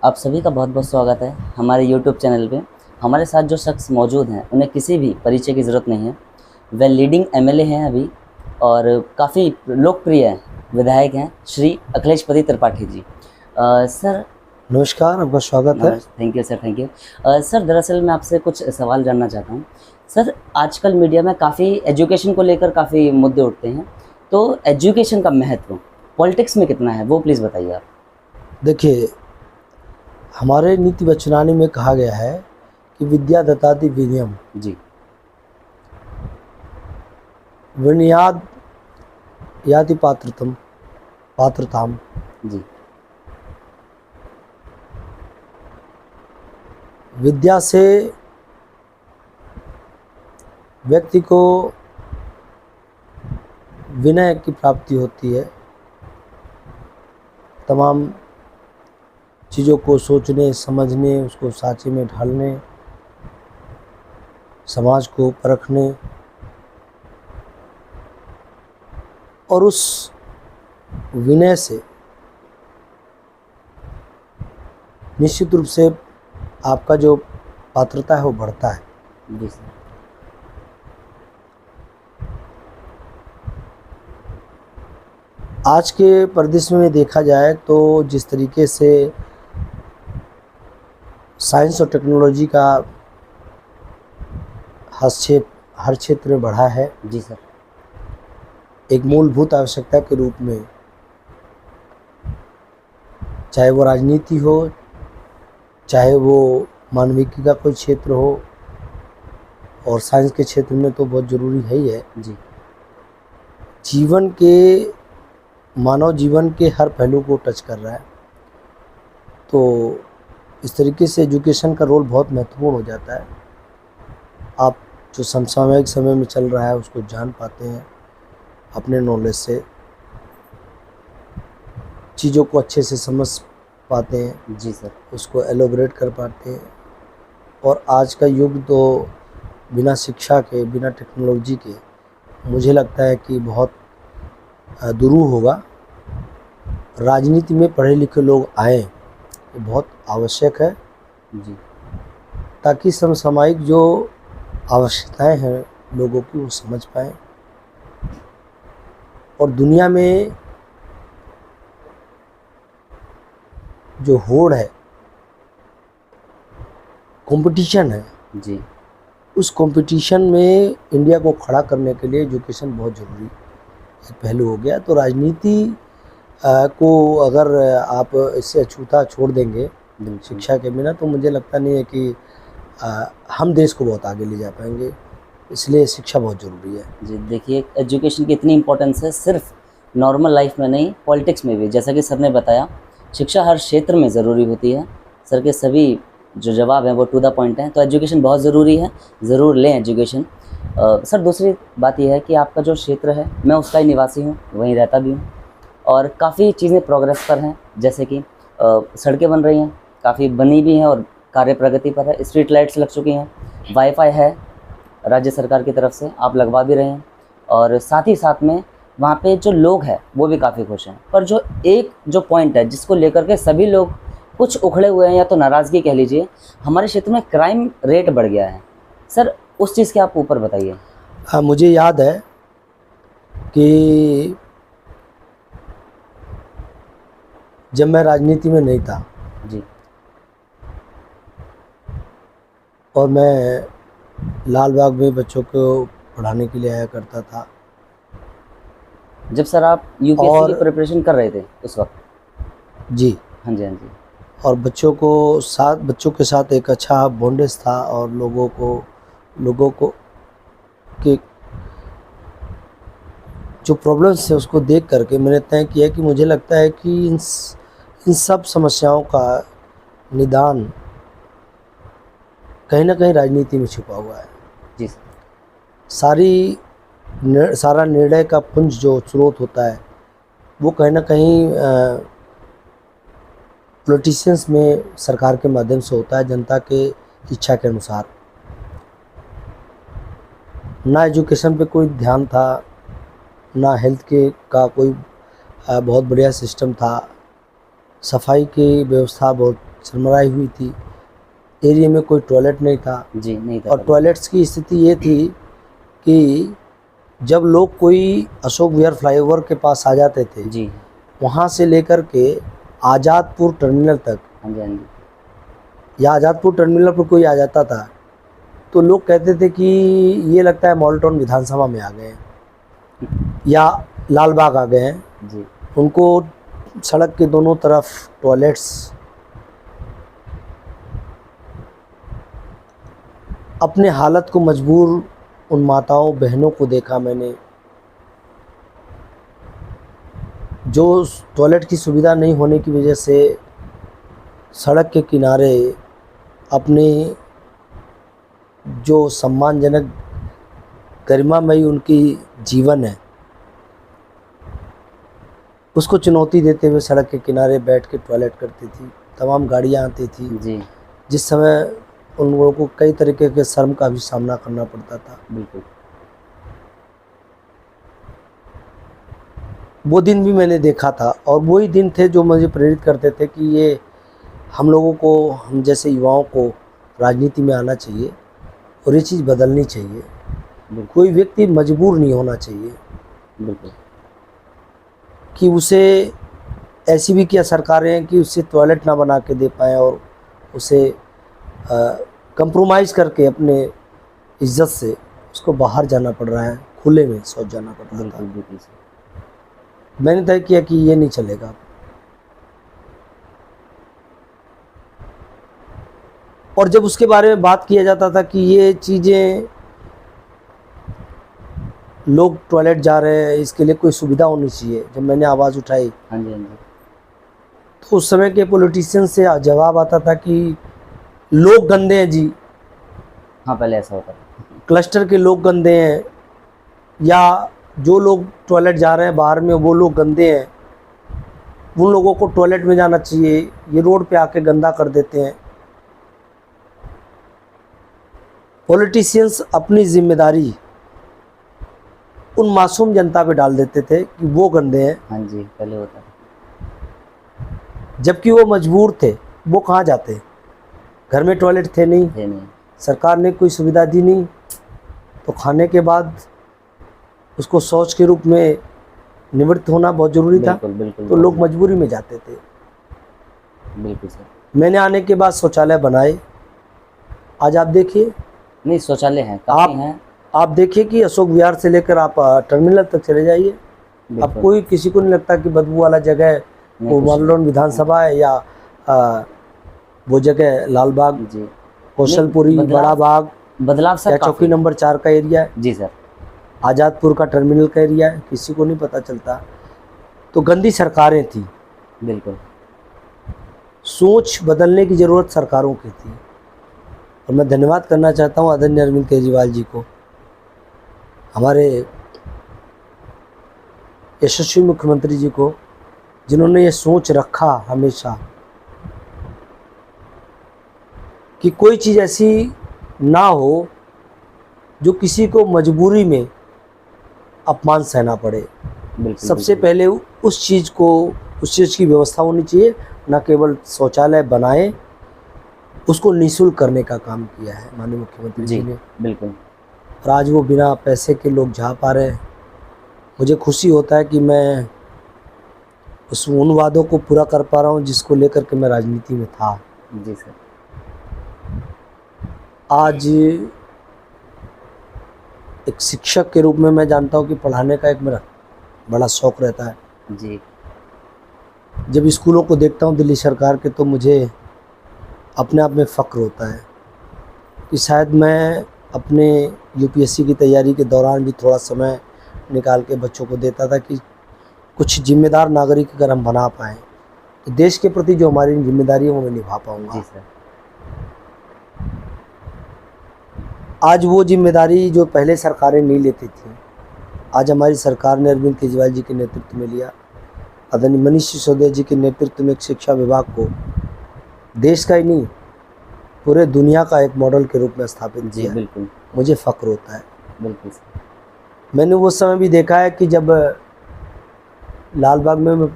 आप सभी का बहुत बहुत स्वागत है हमारे YouTube चैनल पे। हमारे साथ जो शख्स मौजूद हैं उन्हें किसी भी परिचय की ज़रूरत नहीं है। वह लीडिंग एमएलए हैं अभी और काफ़ी लोकप्रिय विधायक हैं, श्री अखिलेशपति त्रिपाठी जी। सर नमस्कार, आपका स्वागत है। Thank you sir, thank you. Sir दरअसल मैं आपसे कुछ सवाल जानना चाहता हूँ। सर आजकल मीडिया में काफ़ी एजुकेशन को लेकर काफ़ी मुद्दे उठते हैं, तो एजुकेशन का महत्व पॉलिटिक्स में कितना है वो प्लीज़ बताइए आप। देखिए, हमारे नीति वचनानी में कहा गया है कि विद्या दत्ताति विनयम, जी विनयाद याति पात्रताम। जी विद्या से व्यक्ति को विनय की प्राप्ति होती है। तमाम चीज़ों को सोचने, समझने, उसको साँचे में ढालने, समाज को परखने और उस विनय से निश्चित रूप से आपका जो पात्रता है वो बढ़ता है। जी सर। आज के परिदृश्य में देखा जाए तो जिस तरीके से साइंस और टेक्नोलॉजी का हस्तक्षेप हर क्षेत्र में बढ़ा है, जी सर। एक मूलभूत आवश्यकता के रूप में, चाहे वो राजनीति हो, चाहे वो मानविकी का कोई क्षेत्र हो, और साइंस के क्षेत्र में तो बहुत ज़रूरी है ही है। जी जीवन के मानव जीवन के हर पहलू को टच कर रहा है, तो इस तरीके से एजुकेशन का रोल बहुत महत्वपूर्ण हो जाता है। आप जो समसामयिक समय में चल रहा है उसको जान पाते हैं, अपने नॉलेज से चीज़ों को अच्छे से समझ पाते हैं, जी सर। उसको एलोबरेट कर पाते हैं। और आज का युग तो बिना शिक्षा के, बिना टेक्नोलॉजी के मुझे लगता है कि बहुत दुरूह होगा। राजनीति में पढ़े लिखे लोग आएँ, ये बहुत आवश्यक है, जी ताकि समसामयिक जो आवश्यकताएं हैं लोगों की वो समझ पाएँ। और दुनिया में जो होड़ है, कंपटीशन है, जी उस कंपटीशन में इंडिया को खड़ा करने के लिए एजुकेशन बहुत ज़रूरी एक पहलू हो गया। तो राजनीति को अगर आप इससे अछूता छोड़ देंगे बिल्कुल। शिक्षा के बिना, तो मुझे लगता नहीं है कि हम देश को बहुत आगे ले जा पाएंगे। इसलिए शिक्षा बहुत ज़रूरी है। जी देखिए, एजुकेशन की इतनी इम्पोर्टेंस है, सिर्फ नॉर्मल लाइफ में नहीं, पॉलिटिक्स में भी। जैसा कि सर ने बताया, शिक्षा हर क्षेत्र में ज़रूरी होती है। सर के सभी जो जवाब हैं वो टू द पॉइंट हैं, तो एजुकेशन बहुत ज़रूरी है, ज़रूर लें एजुकेशन। सर दूसरी बात यह है कि आपका जो क्षेत्र है, मैं उसका ही निवासी हूँ, वहीं रहता भी हूँ, और काफ़ी चीज़ें प्रोग्रेस पर हैं। जैसे कि सड़कें बन रही हैं, काफ़ी बनी भी हैं और कार्य प्रगति पर है। स्ट्रीट लाइट्स लग चुकी हैं, वाईफाई है राज्य सरकार की तरफ से, आप लगवा भी रहे हैं, और साथ ही साथ में वहाँ पे जो लोग हैं वो भी काफ़ी खुश हैं। पर जो पॉइंट है जिसको लेकर के सभी लोग कुछ उखड़े हुए हैं, या तो नाराज़गी कह लीजिए, हमारे क्षेत्र में क्राइम रेट बढ़ गया है। सर उस चीज़ के आप ऊपर बताइए। मुझे याद है कि जब मैं राजनीति में नहीं था जी और मैं लाल बाग में बच्चों को पढ़ाने के लिए आया करता था, जब सर आप यूपीएससी की और प्रिपरेशन कर रहे थे उस वक्त। जी, हाँ जी, हाँ जी। और बच्चों के साथ एक अच्छा बॉन्डेज था, और लोगों को के जो प्रॉब्लम्स थे उसको देख करके मैंने तय किया कि मुझे लगता है कि इन सब समस्याओं का निदान कहीं ना कहीं राजनीति में छिपा हुआ है। जी सर। सारा निर्णय का पुंज जो स्रोत होता है वो कहीं ना कहीं पॉलिटिशियंस में सरकार के माध्यम से होता है, जनता के इच्छा के अनुसार। ना एजुकेशन पे कोई ध्यान था, ना हेल्थ के का कोई बहुत बढ़िया सिस्टम था, सफाई की व्यवस्था बहुत चरमराई हुई थी। एरिया में कोई टॉयलेट नहीं था जी नहीं था और पहले। टॉयलेट्स की स्थिति ये थी कि जब लोग कोई अशोक विहार फ्लाईओवर के पास आ जाते थे, जी वहाँ से लेकर के आज़ादपुर टर्मिनल तक, हाँ जी हाँ जी। या आज़ादपुर टर्मिनल पर कोई आ जाता था तो लोग कहते थे कि ये लगता है मॉडल टाउन विधानसभा में आ गए हैं या लाल बाग आ गए हैं। जी उनको सड़क के दोनों तरफ टॉयलेट्स, अपने हालत को मजबूर उन माताओं बहनों को देखा मैंने, जो टॉयलेट की सुविधा नहीं होने की वजह से सड़क के किनारे अपने जो सम्मानजनक गरिमामयी उनकी जीवन है उसको चुनौती देते हुए सड़क के किनारे बैठ के टॉयलेट करती थी। तमाम गाड़ियाँ आती थी, जी जिस समय उन लोगों को कई तरीके के शर्म का भी सामना करना पड़ता था। बिल्कुल। वो दिन भी मैंने देखा था और वही दिन थे जो मुझे प्रेरित करते थे कि ये हम लोगों को, हम जैसे युवाओं को राजनीति में आना चाहिए और ये चीज़ बदलनी चाहिए। बिल्कुल कोई व्यक्ति मजबूर नहीं होना चाहिए बिल्कुल। कि उसे ऐसी भी क्या सरकारें हैं कि उससे टॉयलेट ना बना के दे पाएँ और उसे कंप्रोमाइज़ करके अपने इज्जत से उसको बाहर जाना पड़ रहा है, खुले में शौच जाना पड़ रहा बिल्कुल था। बिल्कुल सर। मैंने तय किया कि ये नहीं चलेगा। और जब उसके बारे में बात किया जाता था कि ये चीज़ें, लोग टॉयलेट जा रहे हैं, इसके लिए कोई सुविधा होनी चाहिए, जब मैंने आवाज़ उठाई हाँ जी हाँ जी। तो उस समय के पॉलिटिशियन से जवाब आता था कि लोग गंदे हैं जी, हाँ पहले ऐसा होता था। क्लस्टर के लोग गंदे हैं, या जो लोग टॉयलेट जा रहे हैं बाहर में वो लोग गंदे हैं, उन लोगों को टॉयलेट में जाना चाहिए, ये रोड पे आके गंदा कर देते हैं। पॉलिटिशियंस अपनी जिम्मेदारी उन मासूम जनता पे डाल देते थे कि वो गंदे हैं, हाँ जी पहले होता था। जबकि वो मजबूर थे। वो कहाँ जाते, घर में टॉयलेट थे नहीं, थे नहीं। सरकार ने कोई सुविधा दी नहीं, तो खाने के बाद उसको शौच के रूप में निवृत्त होना बहुत ज़रूरी था। बिल्कुल बिल्कुल। तो लोग मजबूरी में जाते थे। बिल्कुल सर। मैंने आने के बाद शौचालय बनाए। आज आप देखिए, नहीं शौचालय हैं काफ़ी हैं। आप देखिए कि अशोक विहार से लेकर आप टर्मिनल तक चले जाइए, अब बिल्कुल। कोई किसी को नहीं लगता कि बदबू वाला जगह है नहीं, वो कुछ मॉडल टाउन विधानसभा है या वो जगह लालबाग, जी कौशलपुरी, नहीं, बड़ा बाग बदलाव सर या चौकी काफ़ी। नंबर 4 का एरिया है, जी सर। आज़ादपुर का टर्मिनल का एरिया है, किसी को नहीं पता चलता। तो गंदी सरकारें थी, बिल्कुल सोच बदलने की ज़रूरत सरकारों की थी। और मैं धन्यवाद करना चाहता हूँ आदरणीय अरविंद केजरीवाल जी को, हमारे यशस्वी मुख्यमंत्री जी को, जिन्होंने ये सोच रखा हमेशा कि कोई चीज़ ऐसी ना हो जो किसी को मजबूरी में अपमान सहना पड़े। बिल्कुल। सबसे बिल्कुल। पहले उस चीज़ की व्यवस्था होनी चाहिए, न केवल शौचालय बनाए, उसको निःशुल्क करने का काम किया है माननीय मुख्यमंत्री जी ने। बिल्कुल। और आज वो बिना पैसे के लोग जा पा रहे हैं। मुझे खुशी होता है कि मैं उन वादों को पूरा कर पा रहा हूँ जिसको लेकर के मैं राजनीति में था। जी सर। आज एक शिक्षक के रूप में मैं जानता हूँ कि पढ़ाने का एक मेरा बड़ा शौक़ रहता है। जी जब स्कूलों को देखता हूँ दिल्ली सरकार के, तो मुझे अपने आप में फ़ख्र होता है कि शायद मैं अपने यूपीएससी की तैयारी के दौरान भी थोड़ा समय निकाल के बच्चों को देता था कि कुछ जिम्मेदार नागरिक अगर हम बना पाएँ तो देश के प्रति जो हमारी जिम्मेदारी है वो मैं निभा पाऊँगा। जी सर। आज वो जिम्मेदारी जो पहले सरकारें नहीं लेती थी, आज हमारी सरकार ने अरविंद केजरीवाल जी के नेतृत्व में लिया। आदरणीय मनीष सिसोदिया जी के नेतृत्व में एक शिक्षा विभाग को देश का ही नहीं पूरे दुनिया का एक मॉडल के रूप में स्थापित जी किया। बिल्कुल। मुझे फ़ख्र होता है। बिल्कुल सर। मैंने वो समय भी देखा है कि जब लाल बाग में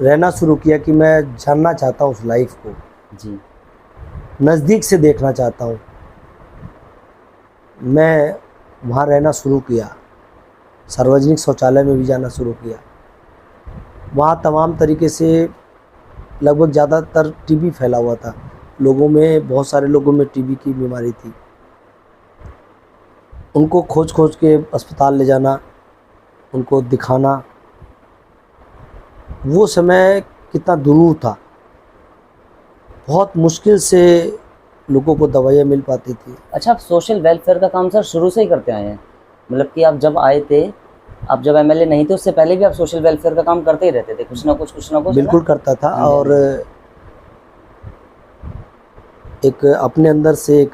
रहना शुरू किया कि मैं जानना चाहता हूँ उस लाइफ को, जी। नज़दीक से देखना चाहता हूँ। मैं वहाँ रहना शुरू किया, सार्वजनिक शौचालय में भी जाना शुरू किया। वहाँ तमाम तरीके से लगभग ज़्यादातर टीबी फैला हुआ था लोगों में, बहुत सारे लोगों में टीबी की बीमारी थी। उनको खोज खोज के अस्पताल ले जाना, उनको दिखाना, वो समय कितना दुरूह था। बहुत मुश्किल से लोगों को दवाइयाँ मिल पाती थी। अच्छा, आप सोशल वेलफेयर का काम सर शुरू से ही करते आए हैं? मतलब कि आप जब आए थे, आप जब एमएलए नहीं थे, उससे पहले भी आप सोशल वेलफेयर का काम करते ही रहते थे, कुछ ना कुछ है ना? बिल्कुल करता था। हाँ जी, और एक अपने अंदर से एक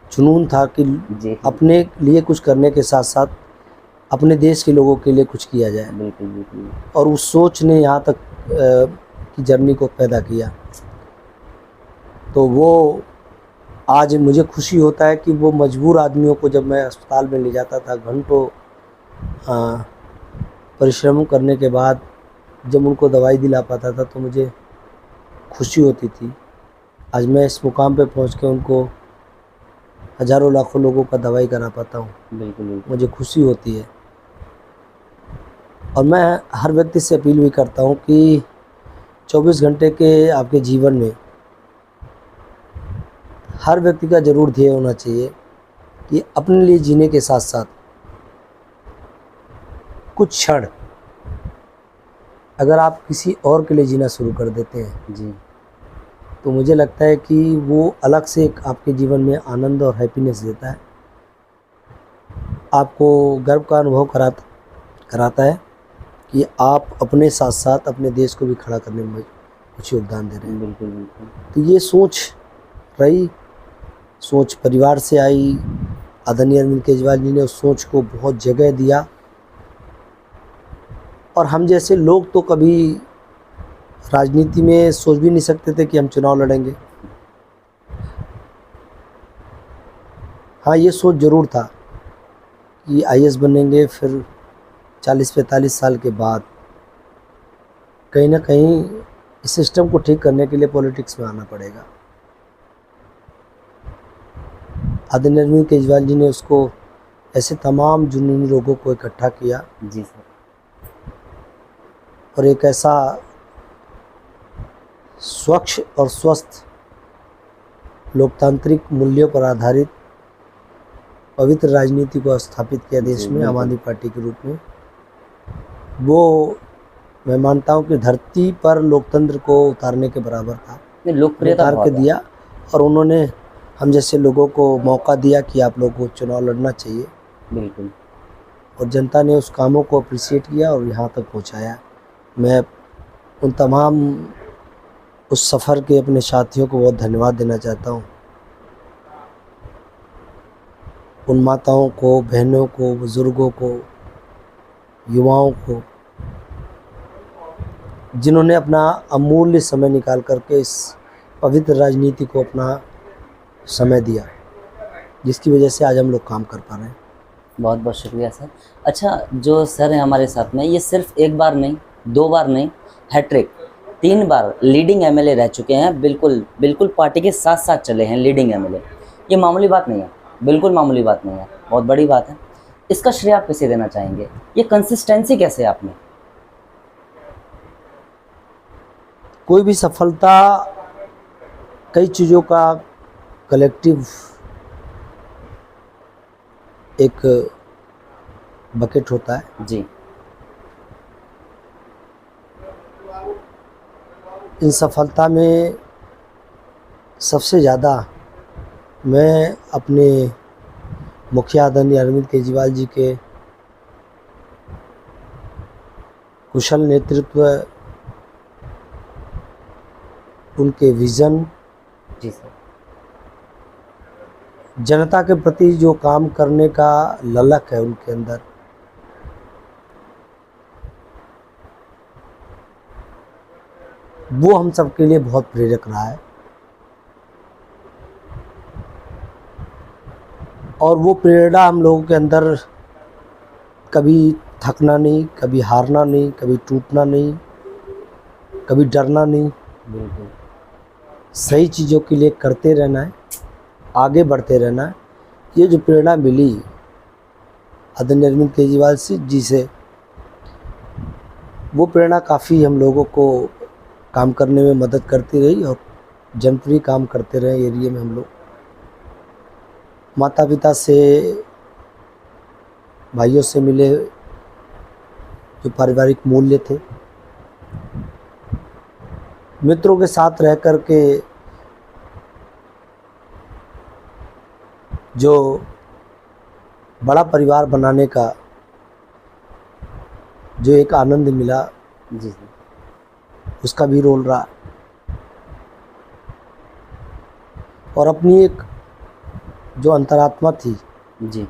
जुनून था कि जी। अपने लिए कुछ करने के साथ साथ अपने देश के लोगों के लिए कुछ किया जाए, बिल्कुल, बिल्कुल। और उस सोच ने यहाँ तक की जर्नी को पैदा किया। तो वो आज मुझे खुशी होता है कि वो मजबूर आदमियों को जब मैं अस्पताल में ले जाता था, घंटों परिश्रम करने के बाद जब उनको दवाई दिला पाता था, तो मुझे खुशी होती थी। आज मैं इस मुकाम पे पहुँच के उनको हज़ारों लाखों लोगों का दवाई करा पाता हूँ, बिल्कुल, बिल्कुल। मुझे खुशी होती है। और मैं हर व्यक्ति से अपील भी करता हूँ कि 24 घंटे के आपके जीवन में हर व्यक्ति का ज़रूर ध्येय होना चाहिए कि अपने लिए जीने के साथ साथ कुछ क्षण अगर आप किसी और के लिए जीना शुरू कर देते हैं, जी। तो मुझे लगता है कि वो अलग से एक आपके जीवन में आनंद और हैप्पीनेस देता है, आपको गर्व का अनुभव कराता है कि आप अपने साथ साथ अपने देश को भी खड़ा करने में कुछ योगदान दे रहे हैं। बिल्कुल, बिल्कुल। तो ये सोच रही, सोच परिवार से आई। आदरणीय अरविंद केजरीवाल जी ने उस सोच को बहुत जगह दिया, और हम जैसे लोग तो कभी राजनीति में सोच भी नहीं सकते थे कि हम चुनाव लड़ेंगे। हाँ, ये सोच ज़रूर था कि आईएएस बनेंगे, फिर 40-45 साल के बाद कहीं ना कहीं इस सिस्टम को ठीक करने के लिए पॉलिटिक्स में आना पड़ेगा। आदरणीय अरविंद केजरीवाल जी ने उसको ऐसे तमाम जुनूनी लोगों को इकट्ठा किया, जी सर। और एक ऐसा स्वच्छ और स्वस्थ लोकतांत्रिक मूल्यों पर आधारित पवित्र राजनीति को स्थापित किया देश में आम आदमी पार्टी के रूप में। वो मैं मानता हूँ कि धरती पर लोकतंत्र को उतारने के बराबर था। लोकप्रियता उतार के दिया, और उन्होंने हम जैसे लोगों को मौका दिया कि आप लोगों को चुनाव लड़ना चाहिए। बिल्कुल। और जनता ने उस कामों को अप्रिशिएट किया और यहाँ तक पहुँचाया। मैं उन तमाम उस सफ़र के अपने साथियों को बहुत धन्यवाद देना चाहता हूँ। उन माताओं को, बहनों को, बुज़ुर्गों को, युवाओं को, जिन्होंने अपना अमूल्य समय निकाल करके इस पवित्र राजनीति को अपना समय दिया, जिसकी वजह से आज हम लोग काम कर पा रहे हैं। बहुत बहुत शुक्रिया सर। अच्छा, जो सर हैं हमारे साथ में, ये सिर्फ एक बार नहीं, 2 बार नहीं, हैट्रिक 3 बार लीडिंग एमएलए रह चुके हैं। बिल्कुल बिल्कुल पार्टी के साथ साथ चले हैं लीडिंग एमएलए। ये मामूली बात नहीं है, बिल्कुल मामूली बात नहीं है, बहुत बड़ी बात है। इसका श्रेय आप किसे देना चाहेंगे? ये कंसिस्टेंसी कैसे आप में? कोई भी सफलता कई चीज़ों का कलेक्टिव एक बकेट होता है। जी। इन सफलता में सबसे ज़्यादा मैं अपने मुखिया आदरणीय अरविंद केजरीवाल जी के कुशल नेतृत्व, उनके विज़न, जी सर। जनता के प्रति जो काम करने का ललक है उनके अंदर, वो हम सबके लिए बहुत प्रेरक रहा है। और वो प्रेरणा हम लोगों के अंदर कभी थकना नहीं, कभी हारना नहीं, कभी टूटना नहीं, कभी डरना नहीं, बिल्कुल। सही चीज़ों के लिए करते रहना है, आगे बढ़ते रहना है। ये जो प्रेरणा मिली आदरणीय अरविंद केजरीवाल जी से, वो प्रेरणा काफ़ी हम लोगों को काम करने में मदद करती रही और जनप्रिय काम करते रहे एरिया में हम लोग। माता पिता से, भाइयों से मिले जो पारिवारिक मूल्य थे, मित्रों के साथ रह कर के जो बड़ा परिवार बनाने का जो एक आनंद मिला, जी सर। उसका भी रोल रहा। और अपनी एक जो अंतरात्मा थी जी।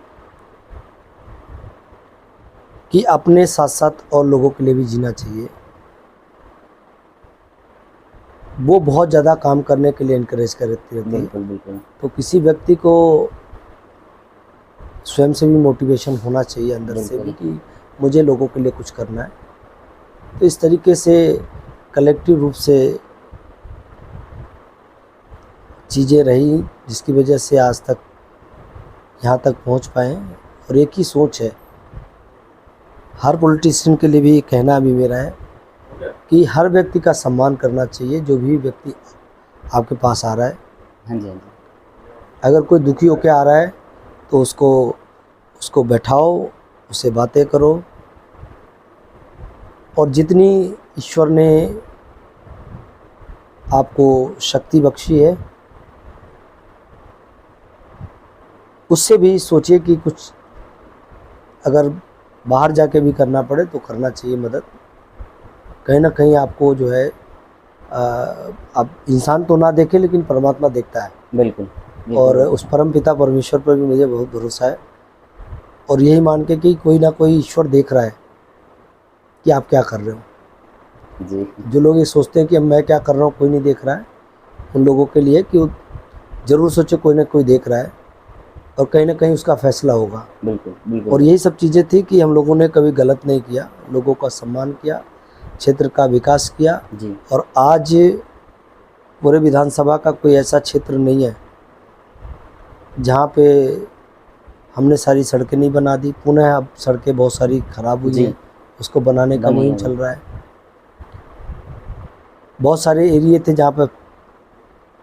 कि अपने साथ साथ और लोगों के लिए भी जीना चाहिए, वो बहुत ज़्यादा काम करने के लिए इनकरेज करती रहती है। बिल्कुल बिल्कुल। तो किसी व्यक्ति को स्वयं से भी मोटिवेशन होना चाहिए अंदर से भी कि मुझे लोगों के लिए कुछ करना है। तो इस तरीके से कलेक्टिव रूप से चीज़ें रही, जिसकी वजह से आज तक यहाँ तक पहुँच पाए। और एक ही सोच है, हर पॉलिटिशियन के लिए भी कहना भी मेरा है कि हर व्यक्ति का सम्मान करना चाहिए, जो भी व्यक्ति आपके पास आ रहा है। हाँ जी हाँ जी। अगर कोई दुखी होकर आ रहा है तो उसको बैठाओ, उससे बातें करो। और जितनी ईश्वर ने आपको शक्ति बख्शी है, उससे भी सोचिए कि कुछ अगर बाहर जाके भी करना पड़े तो करना चाहिए मदद। कहीं ना कहीं आपको जो है अब इंसान तो ना देखे लेकिन परमात्मा देखता है। बिल्कुल। और उस परम पिता परमेश्वर पर भी मुझे बहुत भरोसा है। और यही मान के कि कोई ना कोई ईश्वर देख रहा है कि आप क्या कर रहे हो। जी। जो लोग ये सोचते हैं कि अब मैं क्या कर रहा हूँ कोई नहीं देख रहा है, उन लोगों के लिए कि ज़रूर सोचे कोई ना कोई देख रहा है और कहीं ना कहीं उसका फैसला होगा। बिल्कुल बिल्कुल। और यही सब चीज़ें थी कि हम लोगों ने कभी गलत नहीं किया, लोगों का सम्मान किया, क्षेत्र का विकास किया। जी। और आज पूरे विधानसभा का कोई ऐसा क्षेत्र नहीं है जहाँ पे हमने सारी सड़कें नहीं बना दी। पुनः अब सड़कें बहुत सारी खराब हुई हैं, उसको बनाने का मुहिम चल रहा है। बहुत सारे एरिए थे जहाँ पर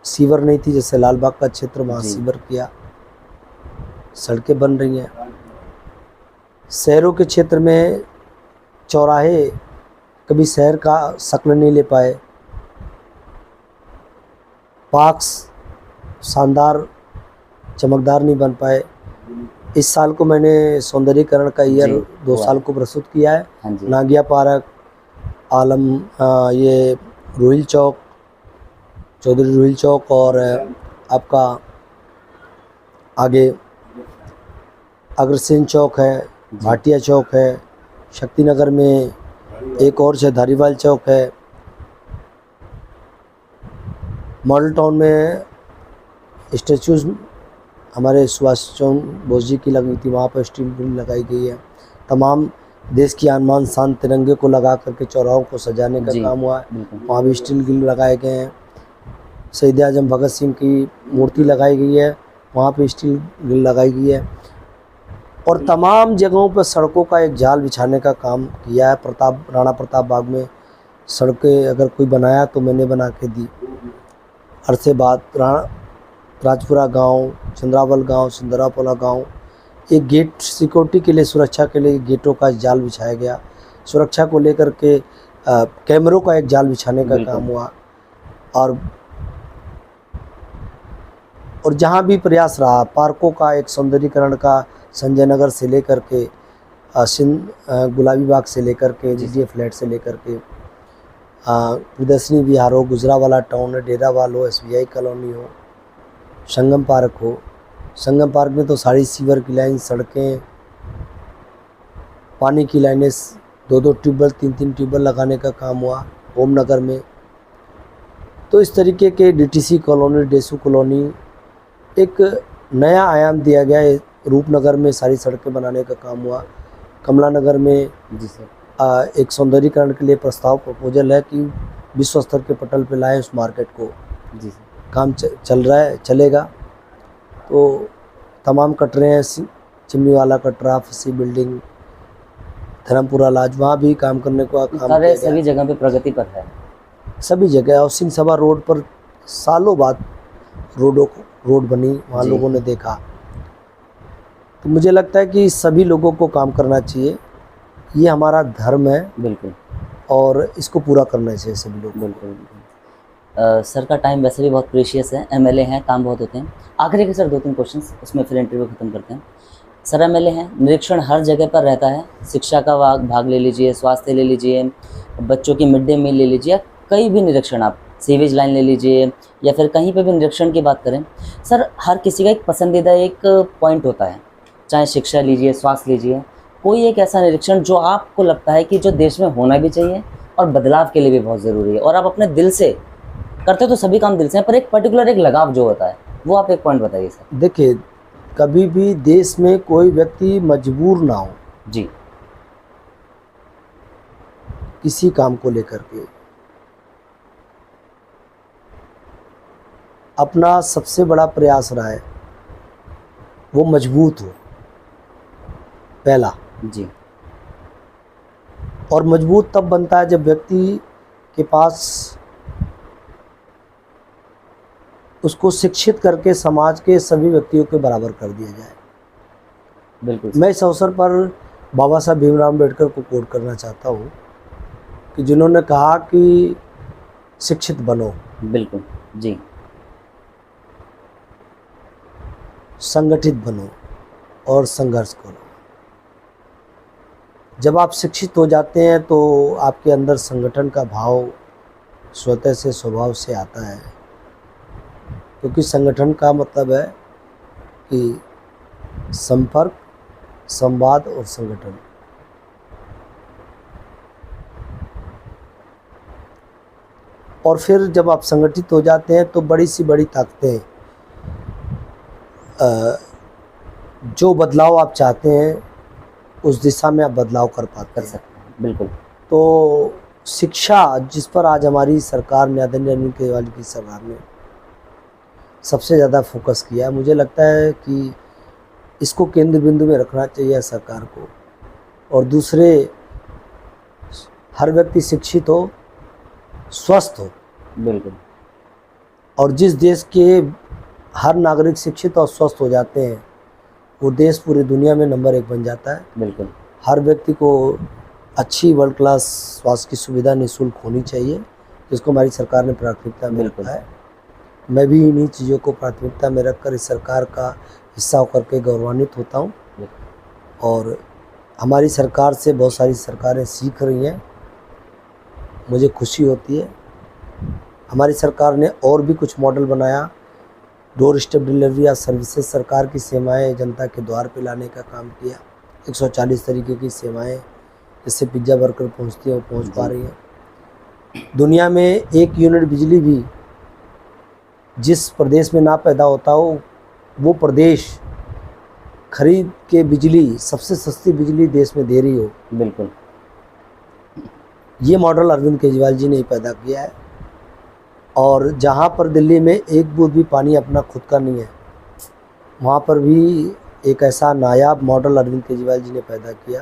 सीवर नहीं थी, जैसे लालबाग का क्षेत्र, वहाँ सीवर किया, सड़कें बन रही हैं। शहरों के क्षेत्र में चौराहे कभी शहर का शक्ल नहीं ले पाए, पार्क्स शानदार चमकदार नहीं बन पाए। इस साल को मैंने सौंदर्यीकरण का ईयर 2 साल को प्रस्तुत किया है। हाँ जी। नागिया पार्क, आलम, ये रोहिल चौक, चौधरी रोहिल चौक, और आपका आगे अग्रसेन चौक है, भाटिया चौक है, शक्तिनगर में एक और है धारीवाल चौक है, मॉडल टाउन में स्टैचूज हमारे सुभाष चंद्र बोस जी की लगी थी, वहाँ पर स्टील ग्रिल लगाई गई है। तमाम देश की आन शान तिरंगे को लगा करके चौराहों को सजाने का काम हुआ है, वहाँ भी स्टील ग्रिल लगाए गए हैं। शहीद आजम भगत सिंह की मूर्ति लगाई गई है, वहाँ पे स्टील ग्रिल लगाई गई है। और तमाम जगहों पर सड़कों का एक जाल बिछाने का काम किया है। राणा प्रताप बाग में सड़कें अगर कोई बनाया तो मैंने बना के दी। अरसे बाद राजपुरा गांव, चंद्रावल गांव, सुंदरापोला गांव, एक गेट सिक्योरिटी के लिए, सुरक्षा के लिए गेटों का जाल बिछाया गया। सुरक्षा को लेकर के कैमरों का एक जाल बिछाने का काम हुआ। और जहाँ भी प्रयास रहा, पार्कों का एक सौंदर्यीकरण का, संजय नगर से लेकर के गुलाबी बाग से लेकर के जीजीए फ्लैट से लेकर के प्रदर्शनी विहार हो, गुजरावाला टाउन है, डेरावाल हो, SBI कॉलोनी हो, संगम पार्क हो। संगम पार्क में तो सारी सीवर की लाइन, सड़कें, पानी की लाइनें, 2-2 ट्यूबवेल, 3-3 ट्यूबवेल लगाने का काम हुआ। ओमनगर में तो इस तरीके के DTC कॉलोनी, डेसू कॉलोनी, एक नया आयाम दिया गया है। रूपनगर में सारी सड़कें बनाने का काम हुआ। कमला नगर में जी सर एक सौंदर्यीकरण के लिए प्रपोजल है कि विश्व स्तर के पटल पे लाए उस मार्केट को। जी सर। काम चल रहा है, चलेगा। तो तमाम कट रहे हैं, चिमनी वाला कट रहा, फसी बिल्डिंग, धर्मपुरा लाज, वहाँ भी काम करने को काम कार्य किया सभी गया। जगह पे प्रगति पर है। सभी जगह हाउसिंग सभा रोड पर सालों बाद रोड बनी, वहाँ जी। लोगों ने देखा। तो मुझे लगता है कि सभी लोगों को काम करना चाहिए, ये हमारा धर्म है बिल्कुल और इसको पूरा करना चाहिए सभी लोगों को। बिल्कुल बिल्कुल। सर का टाइम वैसे भी बहुत प्रीशियस है, एमएलए हैं, काम बहुत होते हैं। आखिरी के सर 2-3 क्वेश्चंस, उसमें फिर इंटरव्यू खत्म करते हैं। सर एमएलए हैं, निरीक्षण हर जगह पर रहता है, शिक्षा का भाग ले लीजिए, स्वास्थ्य ले लीजिए, बच्चों की मिड डे मील ले लीजिए, कई भी निरीक्षण, आप सीवेज लाइन ले लीजिए या फिर कहीं पे भी निरीक्षण की बात करें, सर हर किसी का एक पसंदीदा एक पॉइंट होता है, चाहे शिक्षा लीजिए, स्वास्थ्य लीजिए, कोई एक ऐसा निरीक्षण जो आपको लगता है कि जो देश में होना भी चाहिए और बदलाव के लिए भी बहुत ज़रूरी है, और आप अपने दिल से करते तो सभी काम दिल से हैं, पर एक पर्टिकुलर एक लगाव जो होता है, वो आप एक पॉइंट बताइए सर। देखिए, कभी भी देश में कोई व्यक्ति मजबूर ना हो जी किसी काम को लेकर के। अपना सबसे बड़ा प्रयास रहा है वो मजबूत हो, पहला। जी और मजबूत तब बनता है जब व्यक्ति के पास उसको शिक्षित करके समाज के सभी व्यक्तियों के बराबर कर दिया जाए। बिल्कुल मैं इस अवसर पर बाबा साहब भीमराव अम्बेडकर को कोट करना चाहता हूँ कि जिन्होंने कहा कि शिक्षित बनो, बिल्कुल। जी संगठित बनो और संघर्ष करो। जब आप शिक्षित हो जाते हैं तो आपके अंदर संगठन का भाव स्वतः से, स्वभाव से आता है, क्योंकि संगठन का मतलब है कि संपर्क, संवाद और संगठन। और फिर जब आप संगठित हो जाते हैं तो बड़ी सी बड़ी ताकतें, जो बदलाव आप चाहते हैं उस दिशा में आप बदलाव कर पाते कर हैं। सकते हैं, बिल्कुल। तो शिक्षा, जिस पर आज हमारी सरकार ने, आदरणीय अरविंद केजरीवाल की सरकार ने सबसे ज़्यादा फोकस किया है, मुझे लगता है कि इसको केंद्र बिंदु में रखना चाहिए सरकार को। और दूसरे, हर व्यक्ति शिक्षित हो, स्वस्थ हो, बिल्कुल और जिस देश के हर नागरिक शिक्षित और स्वस्थ हो जाते हैं वो देश पूरी दुनिया में नंबर 1 बन जाता है। बिल्कुल हर व्यक्ति को अच्छी वर्ल्ड क्लास स्वास्थ्य की सुविधा निःशुल्क होनी चाहिए, जिसको हमारी सरकार ने प्राथमिकता में रखा है। मैं भी इन्हीं चीज़ों को प्राथमिकता में रखकर इस सरकार का हिस्सा होकर के गौरवान्वित होता हूँ। और हमारी सरकार से बहुत सारी सरकारें सीख रही हैं, मुझे खुशी होती है। हमारी सरकार ने और भी कुछ मॉडल बनाया, डोर स्टेप डिलीवरी या सर्विसेज, सरकार की सेवाएं जनता के द्वार पे लाने का काम किया। 140 तरीके की सेवाएं, जिससे पिज्ज़ा बर्गर पहुंचती है वो पहुंच पा रही हैं। दुनिया में 1 यूनिट बिजली भी जिस प्रदेश में ना पैदा होता हो, वो प्रदेश खरीद के बिजली, सबसे सस्ती बिजली देश में दे रही हो। बिल्कुल ये मॉडल अरविंद केजरीवाल जी ने ही पैदा किया है। और जहाँ पर दिल्ली में एक बूंद भी पानी अपना खुद का नहीं है, वहाँ पर भी एक ऐसा नायाब मॉडल अरविंद केजरीवाल जी ने पैदा किया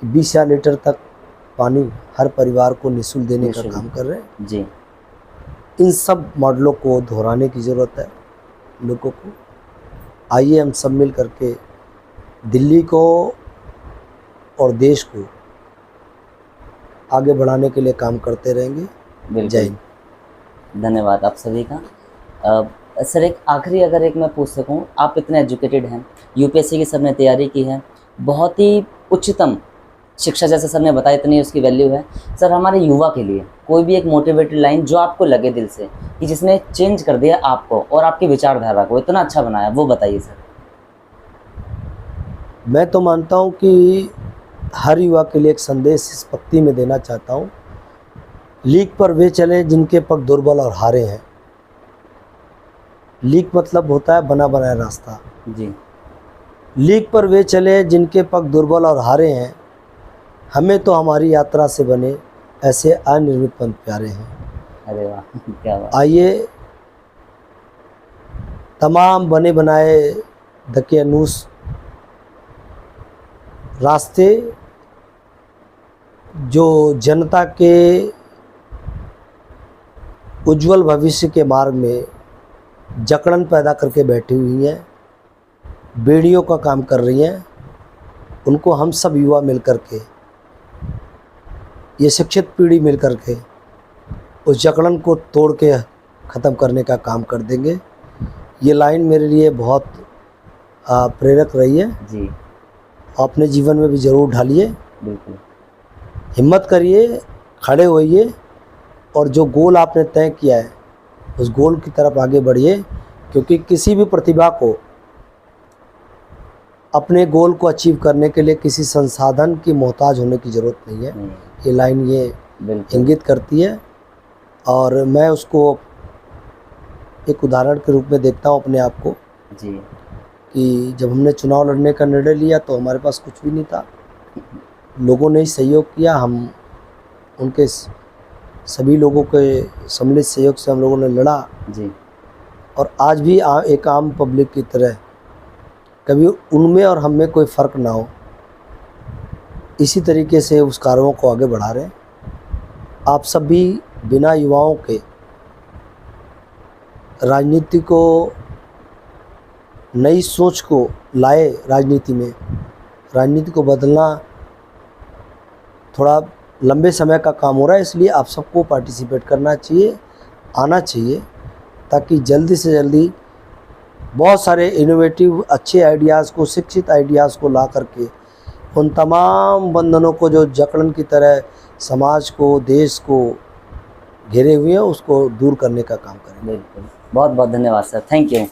कि 20,000 लीटर तक पानी हर परिवार को निःशुल्क देने का काम कर रहे हैं। जी इन सब मॉडलों को दोहराने की ज़रूरत है लोगों को। आइए हम सब मिल करके दिल्ली को और देश को आगे बढ़ाने के लिए काम करते रहेंगे। जय हिंद। धन्यवाद आप सभी का। सर एक आखिरी अगर एक मैं पूछ सकूं, आप इतने एजुकेटेड हैं, यूपीएससी की सर ने तैयारी की है, बहुत ही उच्चतम शिक्षा जैसे सर ने बताया, इतनी उसकी वैल्यू है। सर हमारे युवा के लिए कोई भी एक मोटिवेटेड लाइन जो आपको लगे दिल से कि जिसने चेंज कर दिया आपको और आपकी विचारधारा को इतना अच्छा बनाया, वो बताइए सर। मैं तो मानता हूँ कि हर युवा के लिए एक संदेश इस पक्ति में देना चाहता हूँ। लीक पर वे चलें जिनके पग दुर्बल और हारे हैं। लीक मतलब होता है बना बनाया रास्ता। जी लीक पर वे चले जिनके पग दुर्बल और हारे हैं। हमें तो हमारी यात्रा से बने ऐसे अनिर्मित पंथ प्यारे हैं। अरे वाह, क्या बात। आइए तमाम बने बनाए दकियानूस रास्ते जो जनता के उज्जवल भविष्य के मार्ग में जकड़न पैदा करके बैठी हुई हैं, बेड़ियों का काम कर रही हैं, उनको हम सब युवा मिलकर के, ये शिक्षित पीढ़ी मिलकर के उस जकड़न को तोड़ के ख़त्म करने का काम कर देंगे। ये लाइन मेरे लिए बहुत प्रेरक रही है। जी अपने जीवन में भी ज़रूर ढालिए, बिल्कुल। हिम्मत करिए, खड़े होइए और जो गोल आपने तय किया है उस गोल की तरफ आगे बढ़िए, क्योंकि किसी भी प्रतिभा को अपने गोल को अचीव करने के लिए किसी संसाधन की मोहताज होने की ज़रूरत नहीं है। ये लाइन ये बिल्कुल इंगित करती है और मैं उसको एक उदाहरण के रूप में देखता हूँ अपने आप को, जी कि जब हमने चुनाव लड़ने का निर्णय लिया तो हमारे पास कुछ भी नहीं था, लोगों ने ही सहयोग किया, हम उनके सभी लोगों के सम्मिलित सहयोग से हम लोगों ने लड़ा जी और आज भी एक आम पब्लिक की तरह कभी उनमें और हम में कोई फ़र्क ना हो, इसी तरीके से उस कार्यों को आगे बढ़ा रहे हैं। आप सब भी बिना युवाओं के राजनीति को, नई सोच को लाए राजनीति में, राजनीति को बदलना थोड़ा लंबे समय का काम हो रहा है, इसलिए आप सबको पार्टिसिपेट करना चाहिए, आना चाहिए, ताकि जल्दी से जल्दी बहुत सारे इनोवेटिव अच्छे आइडियाज़ को, शिक्षित आइडियाज़ को ला करके उन तमाम बंधनों को जो जकड़न की तरह समाज को, देश को घेरे हुए हैं, उसको दूर करने का काम करें। बिल्कुल, बहुत बहुत धन्यवाद सर, थैंक यू।